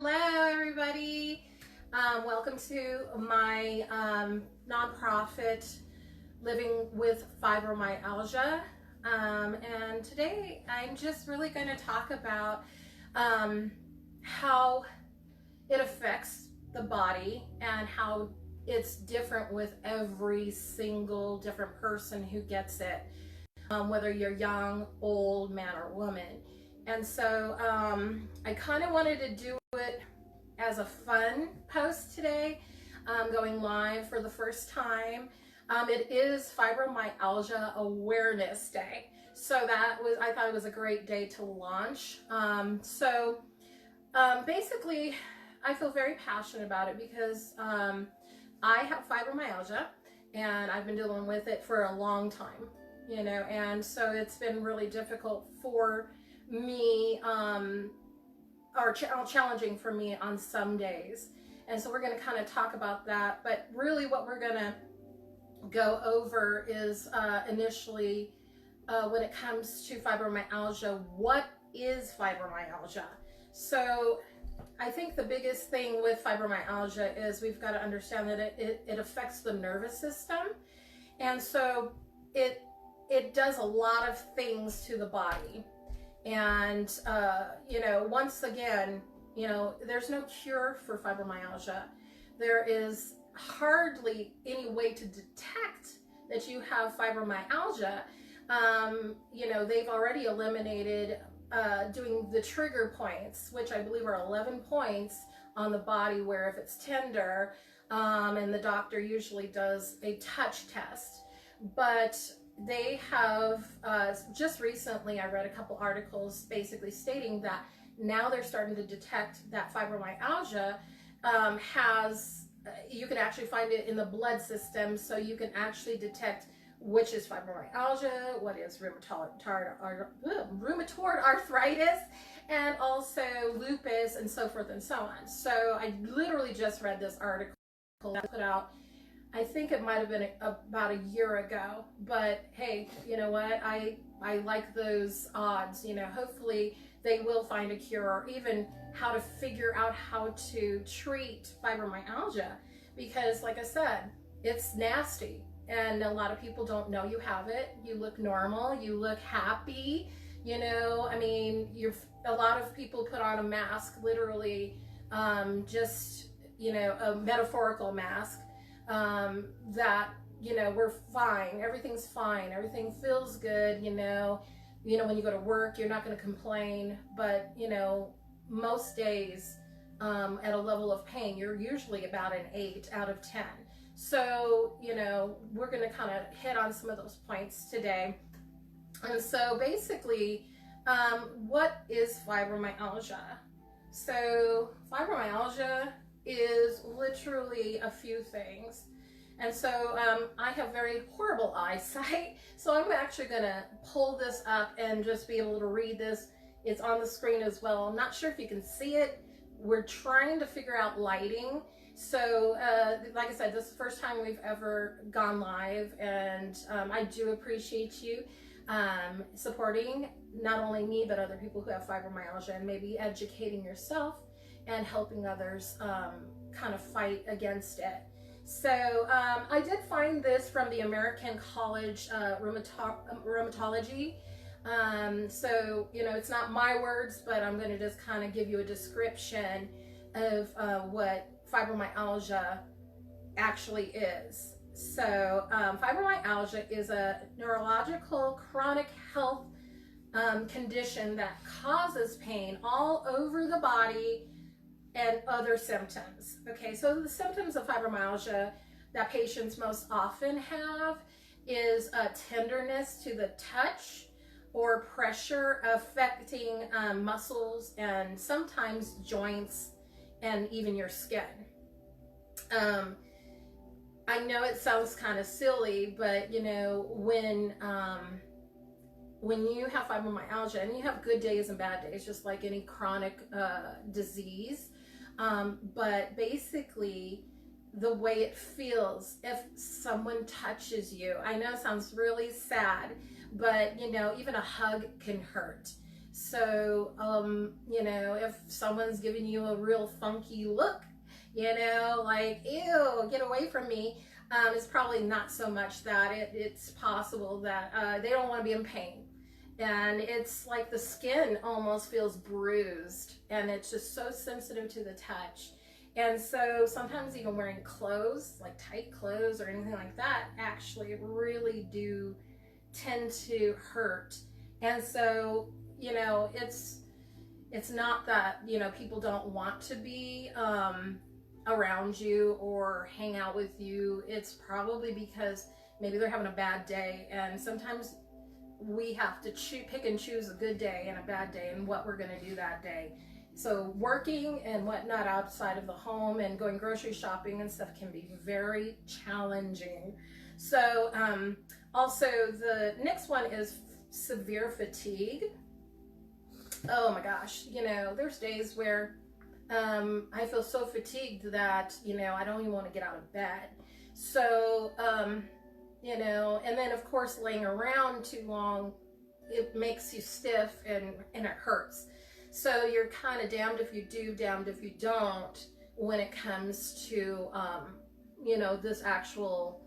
Hello, everybody. Welcome to my nonprofit Living with Fibromyalgia. And today I'm just really going to talk about how it affects the body and how it's different with every single different person who gets it, whether you're young, old, man, or woman. And so I kind of wanted to do it as a fun post today, going live for the first time. It is Fibromyalgia Awareness Day. So I thought it was a great day to launch. Basically, I feel very passionate about it because I have fibromyalgia and I've been dealing with it for a long time, and so it's been really difficult for me, or challenging for me on some days. And so we're going to kind of talk about that. But really what we're going to go over is initially when it comes to fibromyalgia, what is fibromyalgia? So I think the biggest thing with fibromyalgia is we've got to understand that it affects the nervous system. And so it does a lot of things to the body. And, once again, there's no cure for fibromyalgia. There is hardly any way to detect that you have fibromyalgia. They've already eliminated doing the trigger points, which I believe are 11 points on the body, where if it's tender, and the doctor usually does a touch test. But they have, just recently I read a couple articles basically stating that now they're starting to detect that fibromyalgia you can actually find it in the blood system, so you can actually detect which is fibromyalgia, what is rheumatoid arthritis, and also lupus, and so forth and so on. So I literally just read this article that put out, I think it might have been about a year ago, but hey, you know what? I like those odds. Hopefully they will find a cure, or even how to figure out how to treat fibromyalgia, because like I said, it's nasty and a lot of people don't know you have it. You look normal, you look happy, a lot of people put on a mask, literally, just, a metaphorical mask. That we're fine, everything's fine, everything feels good, when you go to work you're not going to complain, but most days at a level of pain you're usually about an 8 out of 10. So we're going to kind of hit on some of those points today. And so basically, what is fibromyalgia? So fibromyalgia is literally a few things. And so I have very horrible eyesight, so I'm actually gonna pull this up and just be able to read this. It's on the screen as well. I'm not sure if you can see it. We're trying to figure out lighting. So like I said, this is the first time we've ever gone live, and I do appreciate you supporting not only me but other people who have fibromyalgia, and maybe educating yourself and helping others kind of fight against it. So I did find this from the American College Rheumatology. So it's not my words, but I'm going to just kind of give you a description of what fibromyalgia actually is. So fibromyalgia is a neurological chronic health condition that causes pain all over the body and other symptoms. Okay, so the symptoms of fibromyalgia that patients most often have is a tenderness to the touch or pressure affecting muscles and sometimes joints and even your skin. I know it sounds kind of silly, but when you have fibromyalgia, and you have good days and bad days, just like any chronic disease, but basically the way it feels if someone touches you, I know it sounds really sad, but even a hug can hurt. So, you know, if someone's giving you a real funky look, you know, like, ew, get away from me, it's probably not so much that. It's possible that they don't want to be in pain. And it's like the skin almost feels bruised, and it's just so sensitive to the touch. And so sometimes even wearing clothes, like tight clothes or anything like that, actually really do tend to hurt. And so, you know, it's not that, you know, people don't want to be around you or hang out with you. It's probably because maybe they're having a bad day, and sometimes we have to pick and choose a good day and a bad day and what we're going to do that day. So working and whatnot outside of the home and going grocery shopping and stuff can be very challenging. So also the next one is severe fatigue. Oh my gosh, you know, there's days where I feel so fatigued that, you know, I don't even want to get out of bed. So you know, and then of course laying around too long, it makes you stiff and it hurts. So you're kind of damned if you do, damned if you don't when it comes to, you know, this actual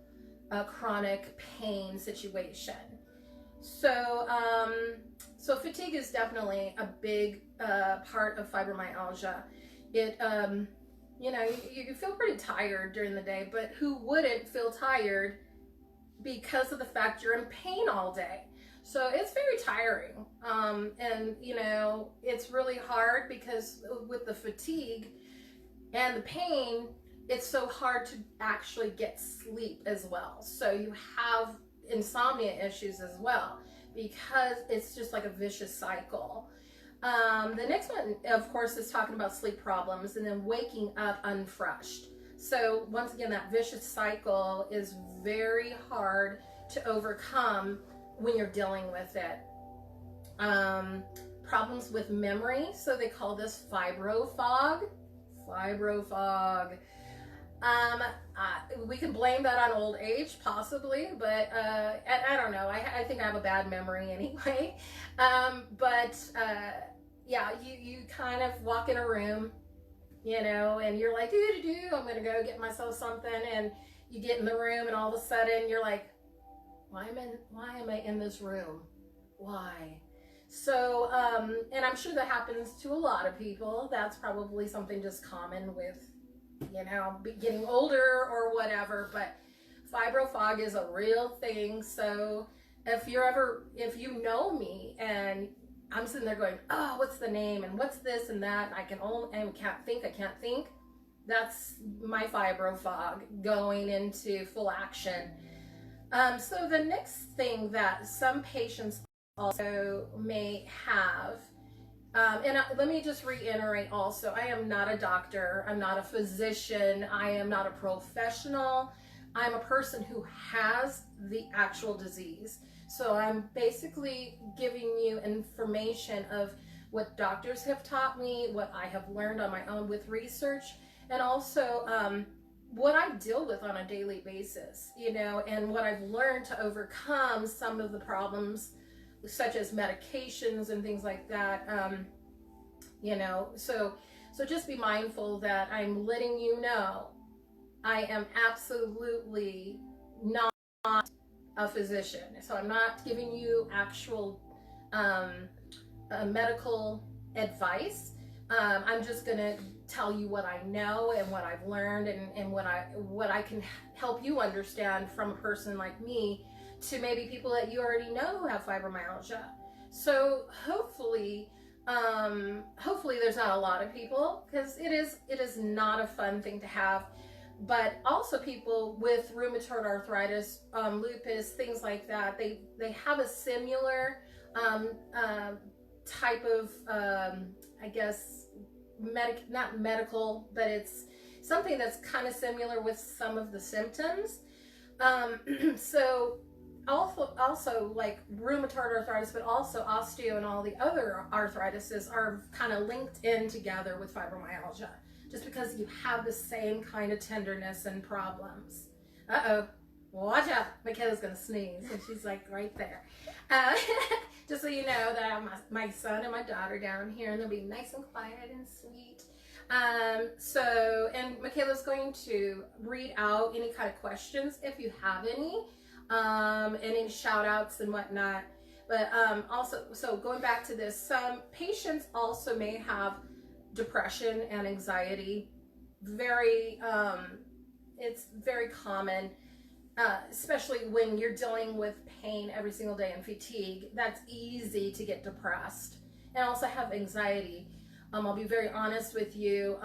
chronic pain situation. So, so fatigue is definitely a big part of fibromyalgia. It, you know, you feel pretty tired during the day, but who wouldn't feel tired because of the fact you're in pain all day? So it's very tiring. And, you know, it's really hard because with the fatigue and the pain, it's so hard to actually get sleep as well. So you have insomnia issues as well because it's just like a vicious cycle. The next one, of course, is talking about sleep problems and then waking up unfreshed. So once again, that vicious cycle is very hard to overcome when you're dealing with it. Problems with memory, so they call this fibrofog. Fibrofog. We can blame that on old age, possibly, but I don't know. I think I have a bad memory anyway. Yeah, you kind of walk in a room, you know, and you're like, I'm gonna go get myself something, and you get in the room, and all of a sudden you're like, why am I in this room? Why? So, and I'm sure that happens to a lot of people. That's probably something just common with, you know, getting older or whatever, but fibrofog is a real thing. So if you know me and I'm sitting there going, oh, what's the name and what's this and that, and I can't think, that's my fibrofog going into full action. So the next thing that some patients also may have, let me just reiterate also, I am not a doctor, I'm not a physician, I am not a professional, I'm a person who has the actual disease. So I'm basically giving you information of what doctors have taught me, what I have learned on my own with research, and also what I deal with on a daily basis, you know, and what I've learned to overcome some of the problems such as medications and things like that, you know, so just be mindful that I'm letting you know I am absolutely not a physician. So I'm not giving you actual medical advice. I'm just gonna tell you what I know and what I've learned and what I can help you understand from a person like me to maybe people that you already know who have fibromyalgia. So hopefully there's not a lot of people, because it is not a fun thing to have, but also people with rheumatoid arthritis, lupus, things like that, they have a similar type of I guess not medical, but it's something that's kind of similar with some of the symptoms. So also like rheumatoid arthritis, but also osteo and all the other arthritises are kind of linked in together with fibromyalgia, just because you have the same kind of tenderness and problems. Watch out, Michaela's gonna sneeze, and she's like right there. Just so you know that I have my son and my daughter down here, and they'll be nice and quiet and sweet. And Michaela's going to read out any kind of questions if you have any shout outs and whatnot. But also, so going back to this, some patients also may have depression and anxiety. It's very common, especially when you're dealing with pain every single day and fatigue. That's easy to get depressed and also have anxiety. I'll be very honest with you.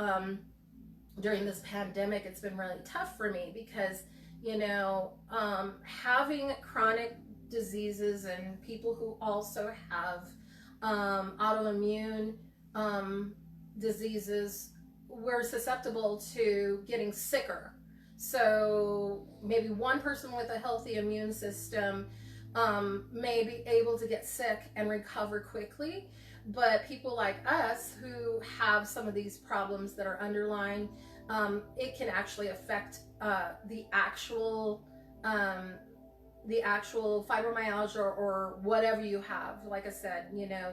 During this pandemic, it's been really tough for me because, having chronic diseases and people who also have autoimmune diseases, we're susceptible to getting sicker. So maybe one person with a healthy immune system may be able to get sick and recover quickly, but people like us who have some of these problems that are underlying, it can actually affect the actual fibromyalgia or whatever you have. Like I said,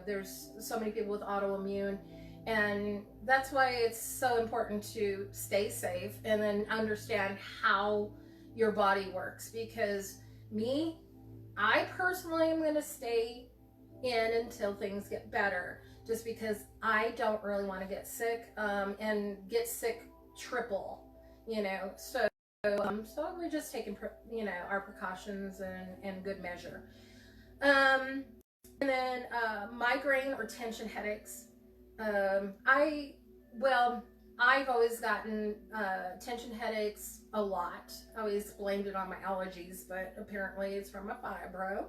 there's so many people with autoimmune, and that's why it's so important to stay safe and then understand how your body works. Because I personally am going to stay in until things get better, just because I don't really want to get sick and get sick triple, so we're just taking our precautions and good measure. And then migraine or tension headaches. I've always gotten tension headaches a lot. I always blamed it on my allergies, but apparently it's from a fibro.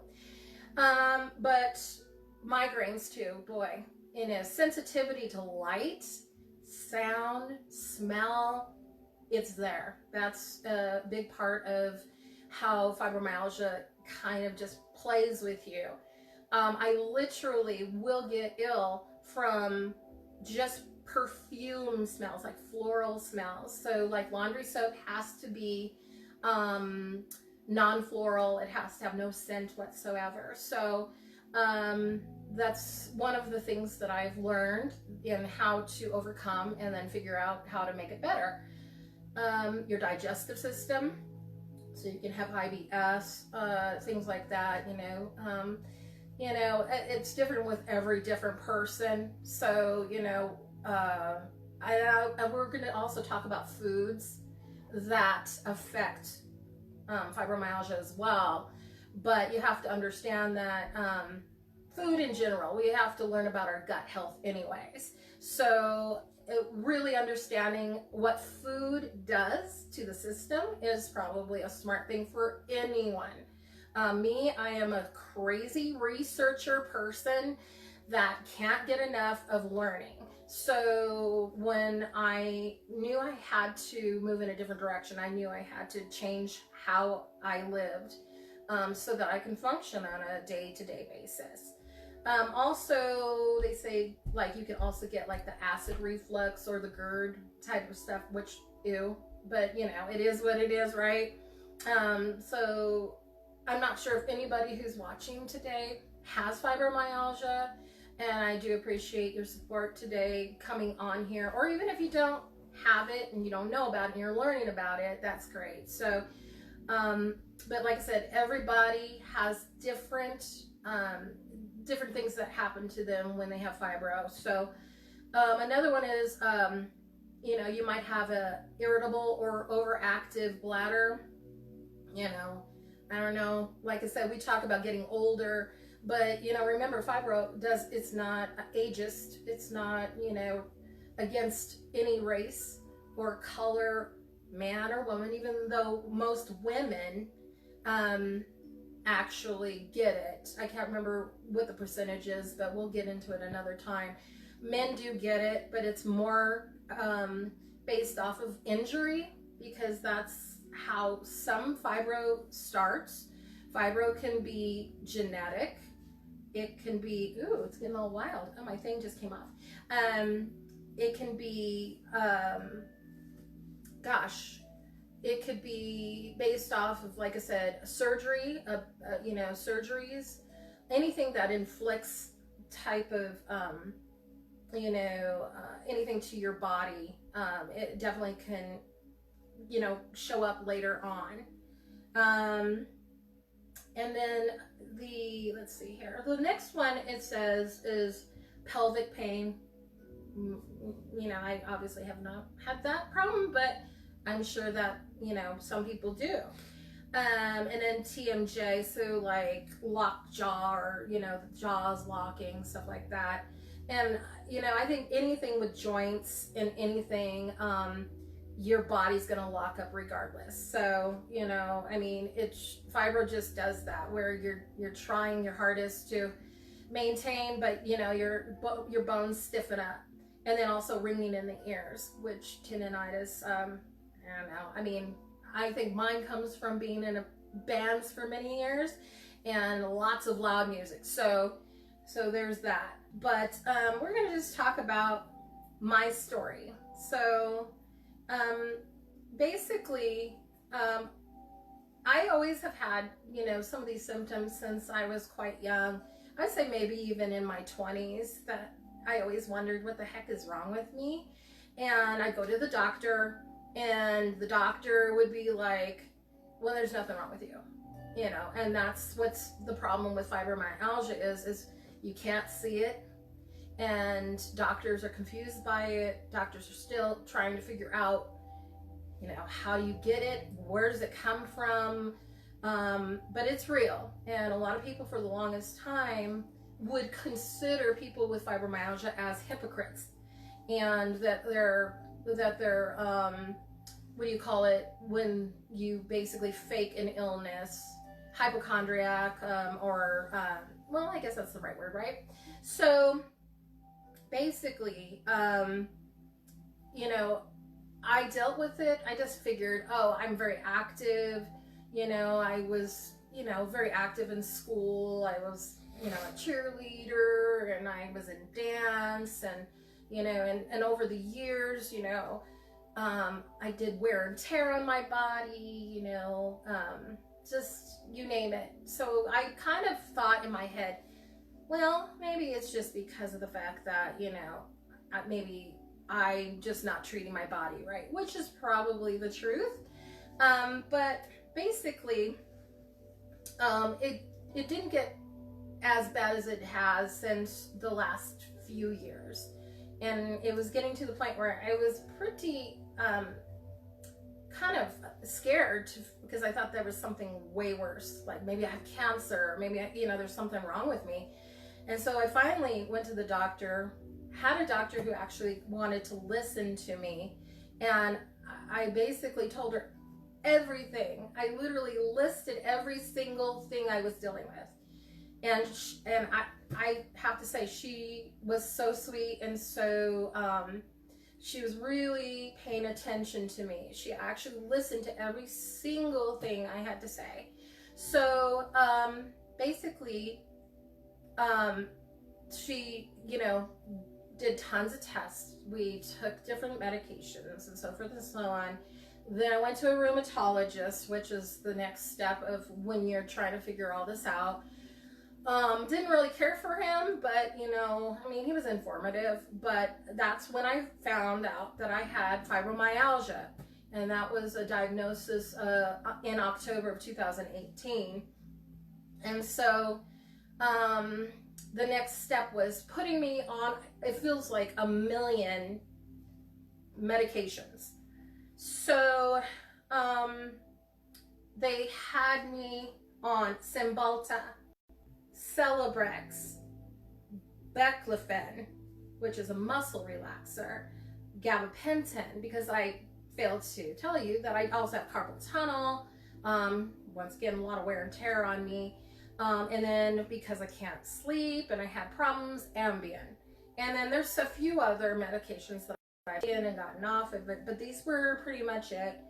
But migraines too, boy, sensitivity to light, sound, smell, it's there. That's a big part of how fibromyalgia kind of just plays with you. I literally will get ill from just perfume smells, like floral smells. So like laundry soap has to be non-floral. It has to have no scent whatsoever. So that's one of the things that I've learned in how to overcome and then figure out how to make it better. Your digestive system, so you can have IBS, things like that. It's different with every different person. So we're going to also talk about foods that affect fibromyalgia as well. But you have to understand that food in general, we have to learn about our gut health anyways. So really understanding what food does to the system is probably a smart thing for anyone. I am a crazy researcher person that can't get enough of learning. So when I knew I had to move in a different direction, I knew I had to change how I lived so that I can function on a day-to-day basis. Also, they say like you can also get like the acid reflux or the GERD type of stuff, which but it is what it is, right? So I'm not sure if anybody who's watching today has fibromyalgia, and I do appreciate your support today coming on here, or even if you don't have it and you don't know about it and you're learning about it, that's great. So, but like I said, everybody has different things that happen to them when they have fibro. So another one is, you might have a irritable or overactive bladder. I don't know, like I said, we talk about getting older, but remember, fibro it's not ageist. It's not, against any race or color, man or woman, even though most women actually get it. I can't remember what the percentage is, but we'll get into it another time. Men do get it, but it's more based off of injury, because that's how some fibro starts. Fibro can be genetic. It can be, it's getting all wild. Oh, my thing just came off. It can be, it could be based off of, like I said, surgery, surgeries. anything that inflicts type of, anything to your body, it definitely can, show up later on. And then let's see here. The next one it says is pelvic pain. I obviously have not had that problem, but I'm sure that, some people do. And then TMJ, so like locked jaw, or, the jaws locking, stuff like that. And, I think anything with joints and anything, your body's gonna lock up regardless. So, fibro just does that, where you're trying your hardest to maintain, but your bones stiffen up. And then also ringing in the ears, which tinnitus, I don't know. I think mine comes from being in bands for many years and lots of loud music. So there's that. But we're gonna just talk about my story. So basically, I always have had, some of these symptoms since I was quite young. I'd say maybe even in my 20s, that I always wondered what the heck is wrong with me. And I'd go to the doctor, and the doctor would be like, well, there's nothing wrong with you, and that's what's the problem with fibromyalgia is you can't see it, and doctors are confused by it. Doctors are still trying to figure out, how you get it, where does it come from, but it's real. And a lot of people for the longest time would consider people with fibromyalgia as hypocrites, and that they're what do you call it, when you basically fake an illness, hypochondriac, or well, I guess that's the right word, right? So basically, I dealt with it. I just figured, oh, I'm very active. I was, very active in school. I was, a cheerleader, and I was in dance, and, and over the years, I did wear and tear on my body, just you name it. So I kind of thought in my head, well, maybe it's just because of the fact that, maybe I'm just not treating my body right, which is probably the truth. But basically, it didn't get as bad as it has since the last few years. And it was getting to the point where I was pretty kind of scared because I thought there was something way worse, like maybe I have cancer, or maybe there's something wrong with me. And so I finally went to the doctor, had a doctor who actually wanted to listen to me, and I basically told her everything. I literally listed every single thing I was dealing with. And I have to say, she was so sweet, and so she was really paying attention to me. She actually listened to every single thing I had to say. So basically, she, did tons of tests. We took different medications and so forth and so on. Then I went to a rheumatologist, which is the next step of when you're trying to figure all this out. Didn't really care for him, but he was informative. But that's when I found out that I had fibromyalgia, and that was a diagnosis in October of 2018. And so the next step was putting me on, it feels like a million medications. So they had me on Cymbalta, Celebrex, Baclofen, which is a muscle relaxer, gabapentin, because I failed to tell you that I also have carpal tunnel. Once again, a lot of wear and tear on me. And then because I can't sleep and I had problems, Ambien. And then there's a few other medications that I've taken and gotten off of it, but these were pretty much it.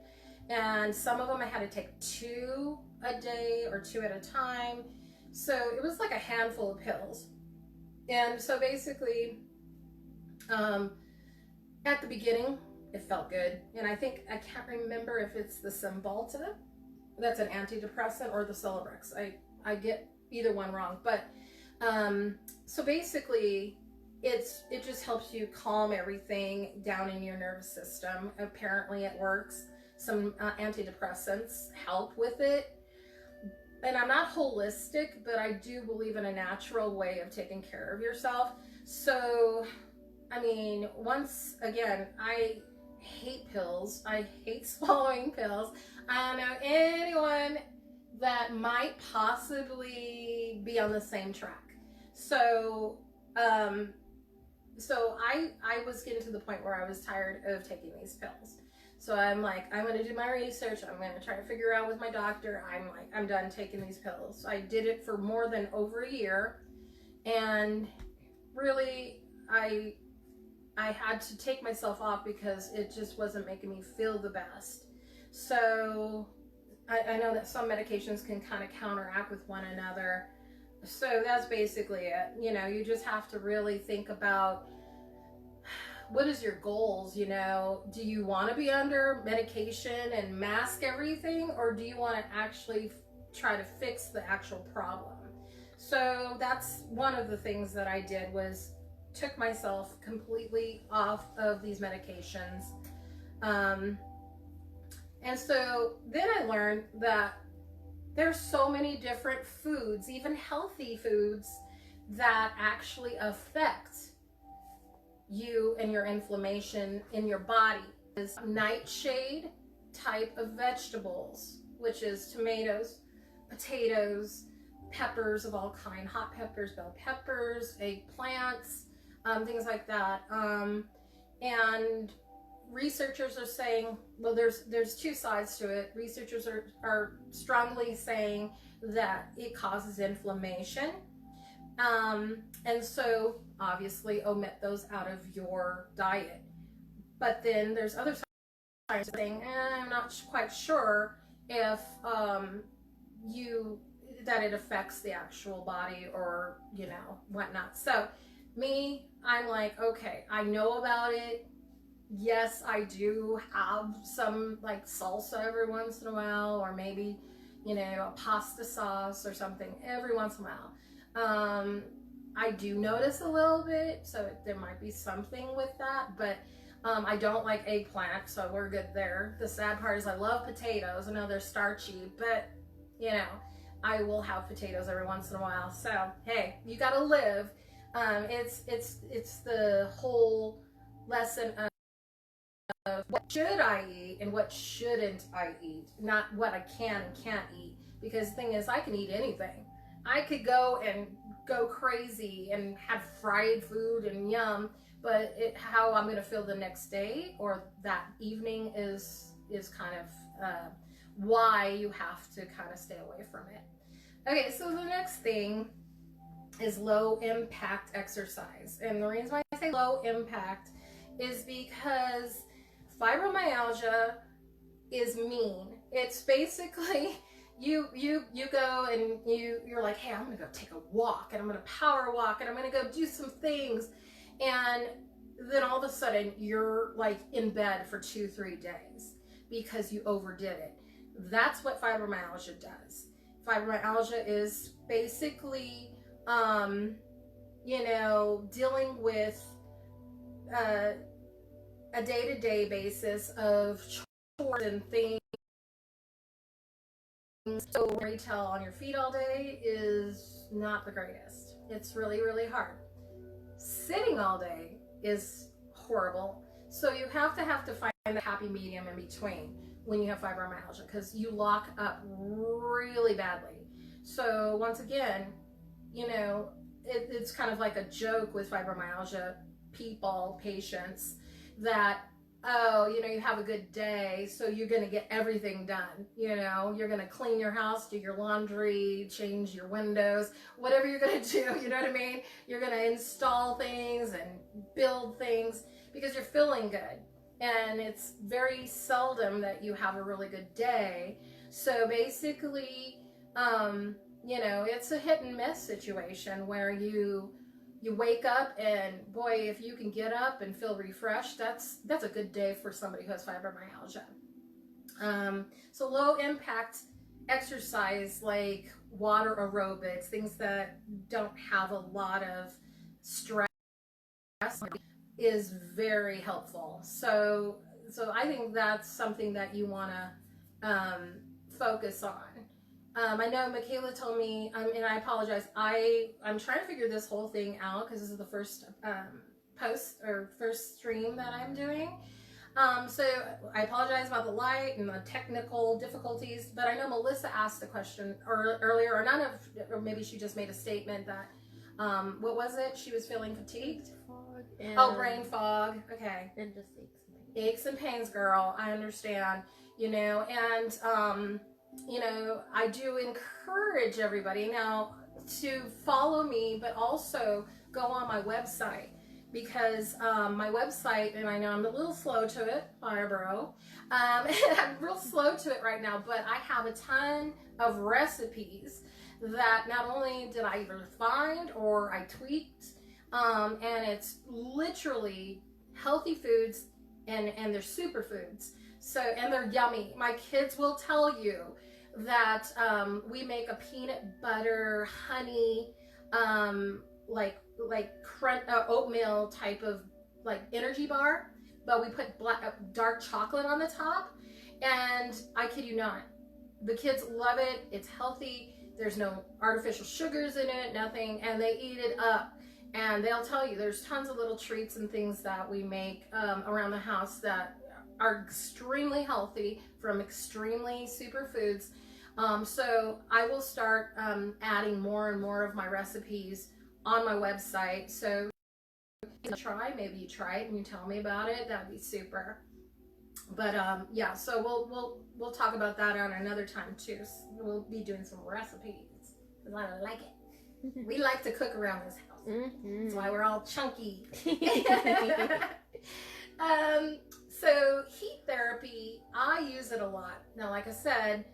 And some of them I had to take 2 a day or 2 at a time. So it was like a handful of pills. And so basically, at the beginning, it felt good. And I can't remember if it's the Cymbalta, that's an antidepressant, or the Celebrex. I get either one wrong. But So basically, it just helps you calm everything down in your nervous system. Apparently, it works. Some antidepressants help with it. And I'm not holistic, but I do believe in a natural way of taking care of yourself. So, I mean, once again, I hate pills. I hate swallowing pills. I don't know anyone that might possibly be on the same track. So, I was getting to the point where I was tired of taking these pills. So I'm like, I'm going to do my research. I'm going to try to figure out with my doctor. I'm like, I'm done taking these pills. So I did it for more than over a year. And really, I had to take myself off because it just wasn't making me feel the best. So I know that some medications can kind of counteract with one another. So that's basically it. You know, you just have to really think about what is your goals. You know, do you want to be under medication and mask everything, or do you want to actually try to fix the actual problem? So that's one of the things that I did, was took myself completely off of these medications. And so then I learned that there's so many different foods, even healthy foods, that actually affect you and your inflammation in your body. Is nightshade type of vegetables, which is tomatoes, potatoes, peppers of all kind, hot peppers, bell peppers, eggplants, things like that. And researchers are saying, well, there's two sides to it. Researchers are strongly saying that it causes inflammation. And so obviously omit those out of your diet. But then there's other science saying, I'm not quite sure if that it affects the actual body, or, you know, whatnot. So me, I'm like, okay, I know about it. Yes, I do have some like salsa every once in a while, or maybe, you know, a pasta sauce or something every once in a while. I do notice a little bit, so there might be something with that, but I don't like eggplant, so we're good there. The sad part is I love potatoes. I know they're starchy, but, you know, I will have potatoes every once in a while. So, hey, you gotta live. It's the whole lesson of what should I eat and what shouldn't I eat, not what I can and can't eat. Because the thing is, I can eat anything. I could go crazy and have fried food and yum, but how I'm going to feel the next day or that evening is kind of why you have to kind of stay away from it. Okay, so the next thing is low impact exercise. And the reason why I say low impact is because fibromyalgia is mean. It's basically you go and you're like, hey, I'm gonna go take a walk, and I'm gonna power walk, and I'm gonna go do some things, and then all of a sudden you're like in bed for 2-3 days because you overdid it. That's what fibromyalgia does. Fibromyalgia is basically you know, dealing with a day-to-day basis of chores and things. So retail on your feet all day is not the greatest. It's really, really hard. Sitting all day is horrible. So you have to find the happy medium in between when you have fibromyalgia, because you lock up really badly. So once again, you know, it's kind of like a joke with fibromyalgia patients, that, oh, you know, you have a good day, so you're going to get everything done. You know, you're going to clean your house, do your laundry, change your windows, whatever you're going to do, you know what I mean? You're going to install things and build things because you're feeling good. And it's very seldom that you have a really good day. So basically, you know, it's a hit and miss situation where you wake up and boy, if you can get up and feel refreshed, that's a good day for somebody who has fibromyalgia. So low impact exercise like water aerobics, things that don't have a lot of stress, is very helpful. So I think that's something that you want to focus on. I know Michaela told me, and I apologize, I'm trying to figure this whole thing out because this is the first post or first stream that I'm doing. So I apologize about the light and the technical difficulties, but I know Melissa asked a question earlier, or maybe she just made a statement that, what was it? She was feeling fatigued? Fog Brain fog. Okay. And just aches and pains. Aches and pains, girl. I understand, and, I do encourage everybody now to follow me, but also go on my website. Because my website, and I know I'm a little slow to it, Aramburo, I'm real slow to it right now, but I have a ton of recipes that not only did I either find or I tweaked, and it's literally healthy foods, and they're superfoods. So, and they're yummy. My kids will tell you that we make a peanut butter, honey, like oatmeal type of like energy bar, but we put dark chocolate on the top, and I kid you not, the kids love it. It's healthy. There's no artificial sugars in it, nothing, and they eat it up. And they'll tell you there's tons of little treats and things that we make around the house that are extremely healthy from extremely superfoods. So I will start adding more and more of my recipes on my website. So maybe you try it and you tell me about it. That'd be super. But yeah, so we'll talk about that on another time too. We'll be doing some recipes because I like it. We like to cook around this house. Mm-hmm. That's why we're all chunky. So heat therapy, I use it a lot. Now, like I said,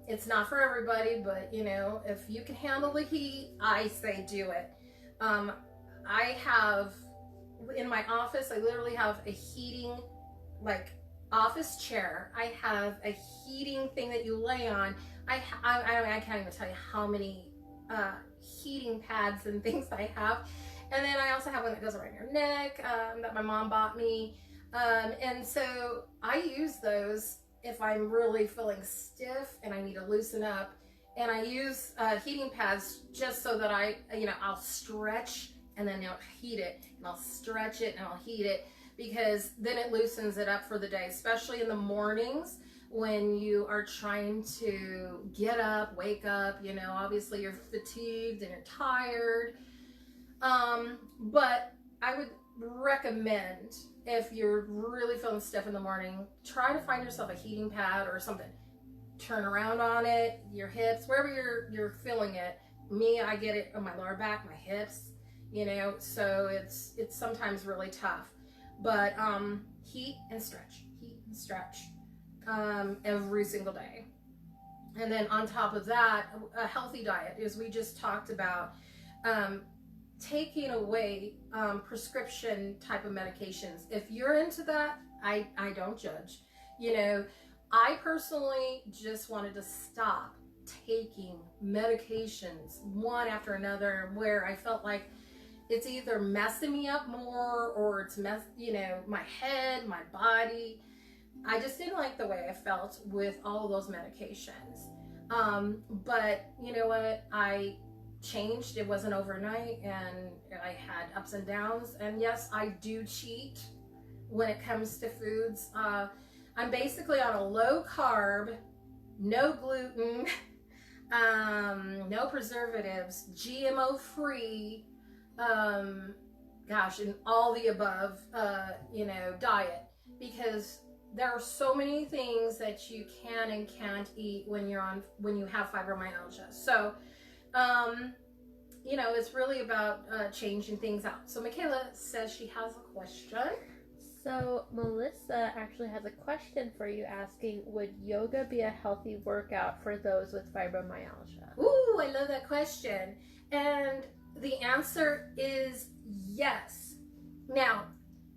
it's not for everybody, but if you can handle the heat, I say do it. I have in my office, I literally have a heating like office chair. I have a heating thing that you lay on. I can't even tell you how many heating pads and things I have. And then I also have one that goes around your neck that my mom bought me. And so I use those if I'm really feeling stiff and I need to loosen up. And I use heating pads just so that I'll stretch and then I'll heat it, and I'll stretch it and I'll heat it, because then it loosens it up for the day, especially in the mornings when you are trying to get up, wake up. Obviously you're fatigued and you're tired. But I would recommend, if you're really feeling stiff in the morning, try to find yourself a heating pad or something. Turn around on it, your hips, wherever you're feeling it. Me, I get it on my lower back, my hips, so it's sometimes really tough. But heat and stretch every single day. And then on top of that, a healthy diet, as we just talked about, taking away prescription type of medications. If you're into that, I don't judge. I personally just wanted to stop taking medications one after another, where I felt like it's either messing me up more or it's my head, my body. I just didn't like the way I felt with all of those medications. But you know what? I changed. It wasn't overnight, and I had ups and downs. And yes, I do cheat when it comes to foods. I'm basically on a low carb, no gluten, no preservatives, GMO free, and all the above, diet, because there are so many things that you can and can't eat when you have fibromyalgia. So, it's really about changing things out. So Michaela says she has a question. So Melissa actually has a question for you, asking, would yoga be a healthy workout for those with fibromyalgia? Ooh, I love that question. And the answer is yes. Now,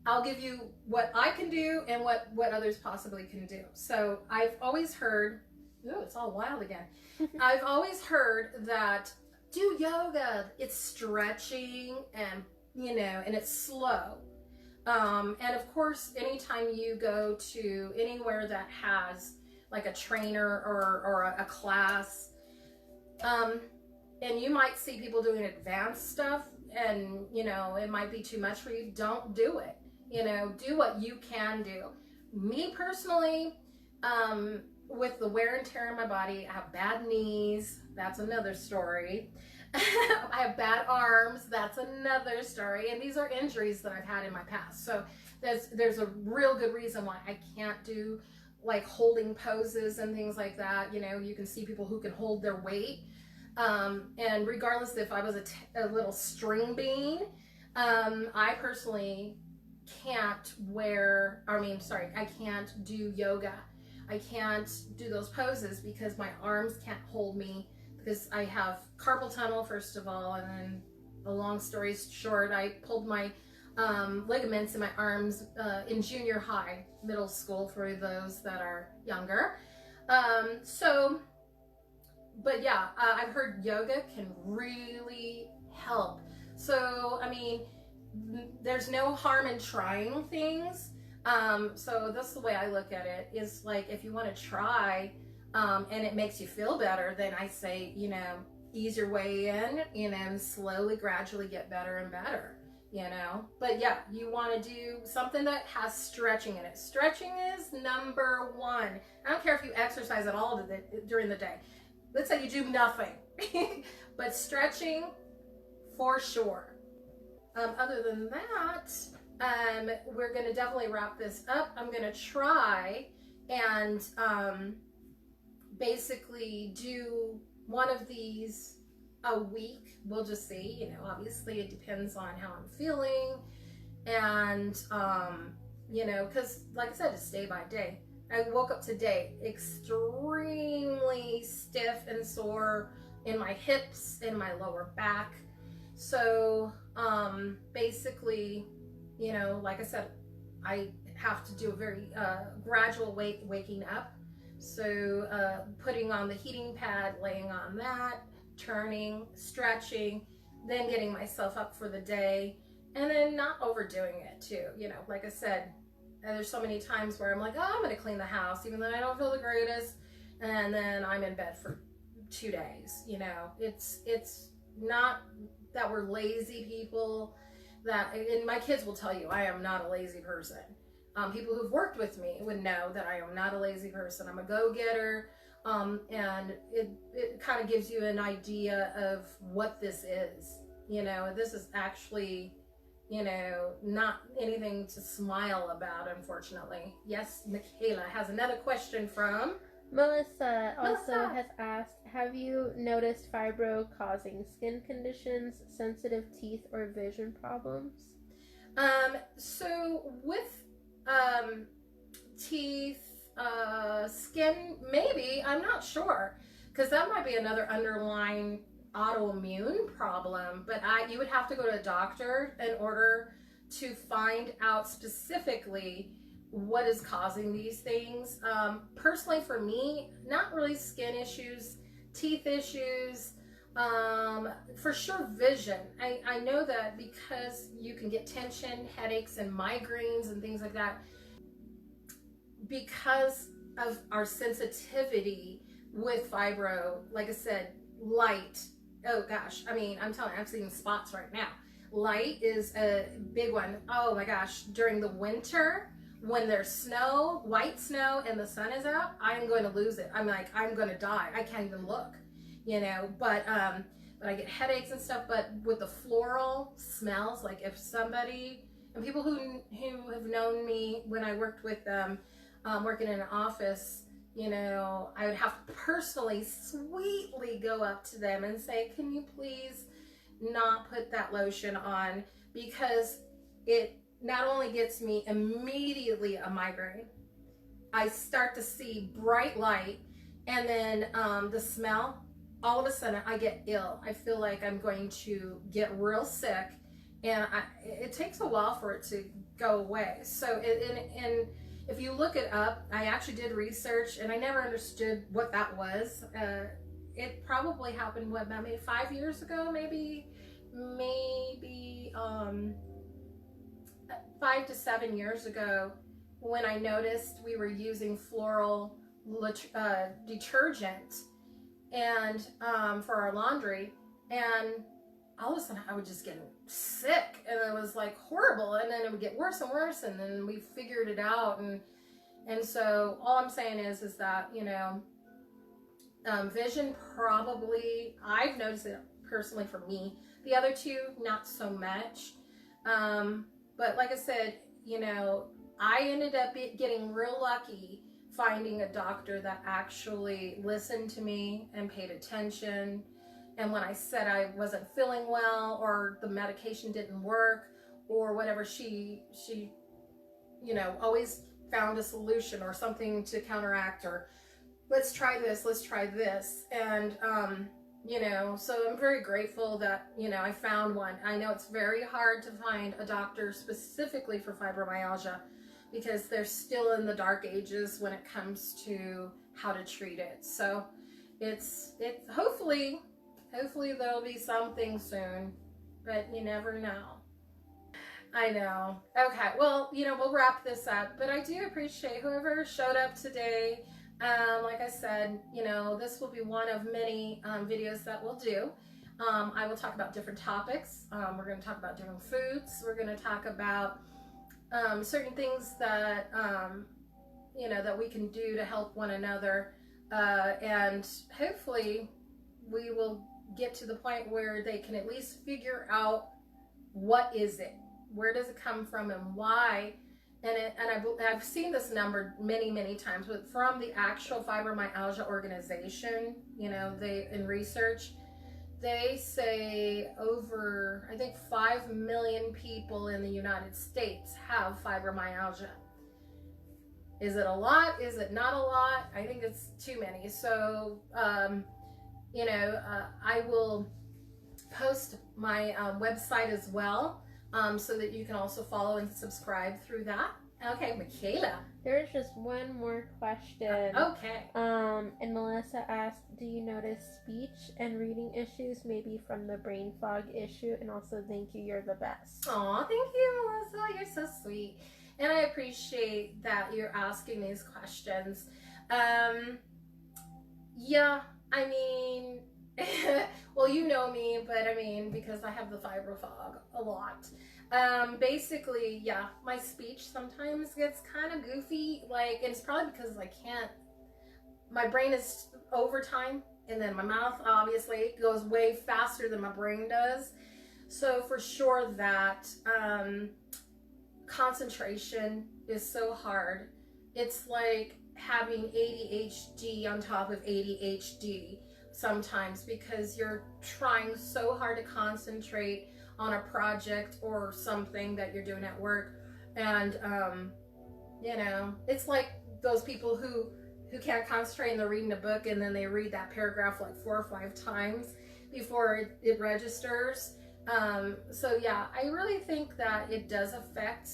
I'll give you what I can do and what others possibly can do. So I've always heard Ooh, it's all wild again. I've always heard that do yoga. It's stretching and, and it's slow. And of course, anytime you go to anywhere that has like a trainer or a class, and you might see people doing advanced stuff and, it might be too much for you. Don't do it. Do what you can do. Me personally, with the wear and tear in my body, I have bad knees. That's another story. I have bad arms. That's another story. And these are injuries that I've had in my past. So there's a real good reason why I can't do like holding poses and things like that. You can see people who can hold their weight. And regardless if I was a little string bean, I personally can't I can't do yoga. I can't do those poses because my arms can't hold me, because I have carpal tunnel, first of all, and then a long story short, I pulled my ligaments in my arms in junior high, middle school for those that are younger. But yeah, I've heard yoga can really help. So, there's no harm in trying things. So that's the way I look at it, is like, if you want to try, and it makes you feel better, then I say, ease your way in, and slowly, gradually get better and better, But yeah, you want to do something that has stretching in it. Stretching is number one. I don't care if you exercise at all during the day. Let's say you do nothing, but stretching for sure. Other than that, we're going to definitely wrap this up. I'm going to try and basically do one of these a week. We'll just see. Obviously it depends on how I'm feeling, and because like I said, it's day by day. I woke up today extremely stiff and sore in my hips and my lower back. So basically, like I said, I have to do a very gradual waking up. So putting on the heating pad, laying on that, turning, stretching, then getting myself up for the day, and then not overdoing it too. Like I said, there's so many times where I'm like, oh, I'm going to clean the house, even though I don't feel the greatest, and then I'm in bed for 2 days. It's not that we're lazy people. And my kids will tell you I am not a lazy person. People who've worked with me would know that I am not a lazy person. I'm a go-getter, and it kind of gives you an idea of what this is. This is actually, not anything to smile about, unfortunately. Yes, Michaela has another question from Melissa also has asked, have you noticed fibro causing skin conditions, sensitive teeth, or vision problems? So with teeth, skin, maybe, I'm not sure, because that might be another underlying autoimmune problem, but you would have to go to a doctor in order to find out specifically what is causing these things. Personally, for me, not really skin issues, teeth issues, for sure vision. I know that because you can get tension, headaches, and migraines and things like that, because of our sensitivity with fibro. Like I said, light, oh gosh, I'm telling you, I'm seeing spots right now. Light is a big one. Oh my gosh, during the winter, when there's snow, white snow, and the sun is out, I'm going to lose it. I'm going to die. I can't even look, but I get headaches and stuff. But with the floral smells, like if somebody, and people who have known me when I worked with them, working in an office, I would have to personally, sweetly go up to them and say, can you please not put that lotion on, because it not only gets me immediately a migraine, I start to see bright light, and then the smell, all of a sudden I get ill. I feel like I'm going to get real sick, and it takes a while for it to go away. So and if you look it up, I actually did research and I never understood what that was. It probably happened, what, about maybe 5 years ago, maybe 5 to 7 years ago, when I noticed we were using floral detergent and for our laundry, and all of a sudden I would just get sick, and it was like horrible, and then it would get worse and worse, and then we figured it out, and so all I'm saying is that, you know, vision, probably, I've noticed it personally for me. The other two, not so much. But like I said, you know, I ended up getting real lucky finding a doctor that actually listened to me and paid attention. And when I said I wasn't feeling well, or the medication didn't work, or whatever, she you know, always found a solution or something to counteract, or let's try this. And you know, so I'm very grateful that, you know, I found one. I know it's very hard to find a doctor specifically for fibromyalgia, because they're still in the dark ages when it comes to how to treat it. So it's hopefully there'll be something soon, but you never know. I know. Okay, well, you know, we'll wrap this up, but I do appreciate whoever showed up today. Like I said, you know, this will be one of many videos that we'll do. I will talk about different topics. We're going to talk about different foods. We're going to talk about certain things that, you know, that we can do to help one another. And hopefully we will get to the point where they can at least figure out, what is it? Where does it come from, and why? And I've seen this number many times, but from the actual fibromyalgia organization, you know, they, in research, they say over, I think, 5 million people in the United States have fibromyalgia. Is it a lot? Is it not a lot? I think it's too many. So, you know, I will post my website as well, so that you can also follow and subscribe through that. Okay, Michaela. There's just one more question. Okay. And Melissa asked, do you notice speech and reading issues, maybe from the brain fog issue? And also, thank you, you're the best. Aw, thank you, Melissa. You're so sweet. And I appreciate that you're asking these questions. Yeah, I mean, well, you know me, but I mean, because I have the fibro fog a lot. Basically, yeah, my speech sometimes gets kind of goofy, like, and it's probably because I can't, my brain is overtime, and then my mouth obviously goes way faster than my brain does. So for sure that, concentration is so hard. It's like having ADHD on top of ADHD sometimes, because you're trying so hard to concentrate on a project or something that you're doing at work. And you know, it's like those people who can't concentrate and they're reading a book, and then they read that paragraph like 4 or 5 times before it registers. So yeah, I really think that it does affect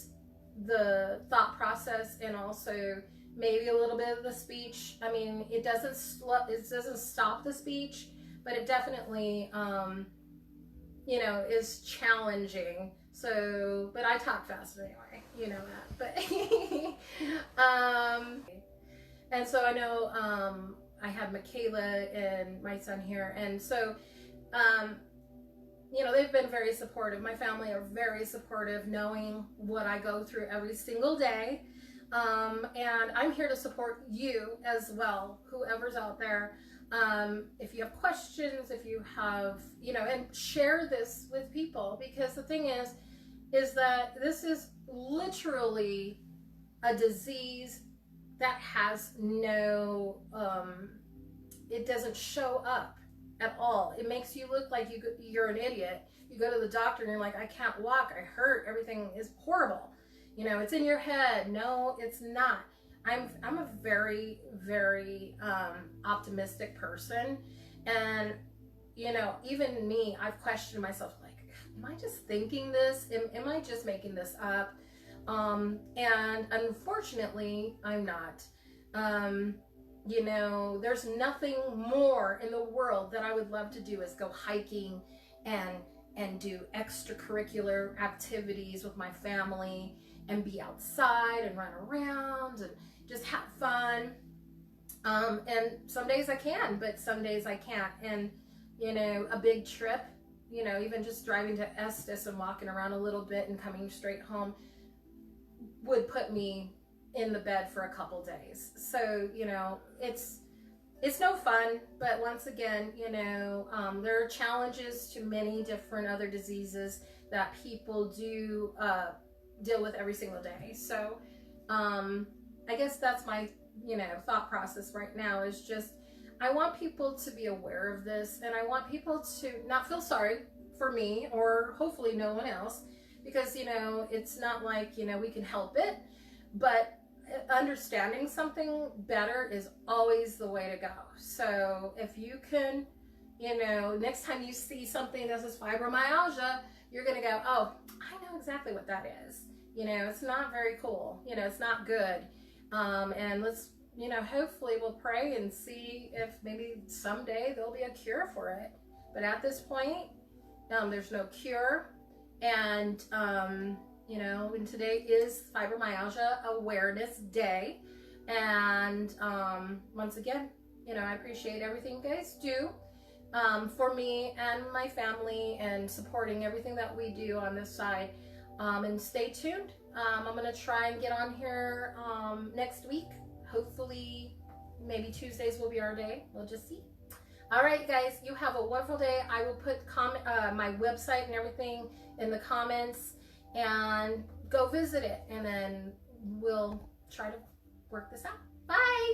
the thought process, and also maybe a little bit of the speech. I mean, it doesn't stop the speech, but it definitely, you know, is challenging. So, but I talk fast anyway, you know that. But, and so I know, I have Michaela and my son here, and so, you know, they've been very supportive. My family are very supportive, knowing what I go through every single day. And I'm here to support you as well, whoever's out there. If you have questions, if you have, you know, and share this with people, because the thing is that this is literally a disease that has no, it doesn't show up at all. It makes you look like you're an idiot. You go to the doctor and you're like, I can't walk, I hurt, everything is horrible. You know, it's in your head. No, it's not. I'm a very optimistic person, and you know, even me, I've questioned myself, like, am I just thinking this? Am I just making this up? And unfortunately, I'm not. You know, there's nothing more in the world that I would love to do is go hiking and do extracurricular activities with my family and be outside and run around and just have fun. And some days I can, but some days I can't. And, you know, a big trip, you know, even just driving to Estes and walking around a little bit and coming straight home would put me in the bed for a couple days. So, you know, it's no fun, but once again, you know, there are challenges to many different other diseases that people do deal with every single day. So I guess that's my, you know, thought process right now is just, I want people to be aware of this, and I want people to not feel sorry for me, or hopefully no one else, because, you know, it's not like, you know, we can help it, but understanding something better is always the way to go. So if you can, you know, next time you see something that says fibromyalgia, you're going to go, oh, I know exactly what that is. You know, it's not very cool. You know, it's not good. And let's, you know, hopefully we'll pray and see if maybe someday there'll be a cure for it. But at this point, there's no cure. And, you know, and today is Fibromyalgia Awareness Day. And once again, you know, I appreciate everything you guys do for me and my family, and supporting everything that we do on this side. And stay tuned. I'm going to try and get on here next week. Hopefully, maybe Tuesdays will be our day. We'll just see. All right, guys, you have a wonderful day. I will put my website and everything in the comments, and go visit it, and then we'll try to work this out. Bye.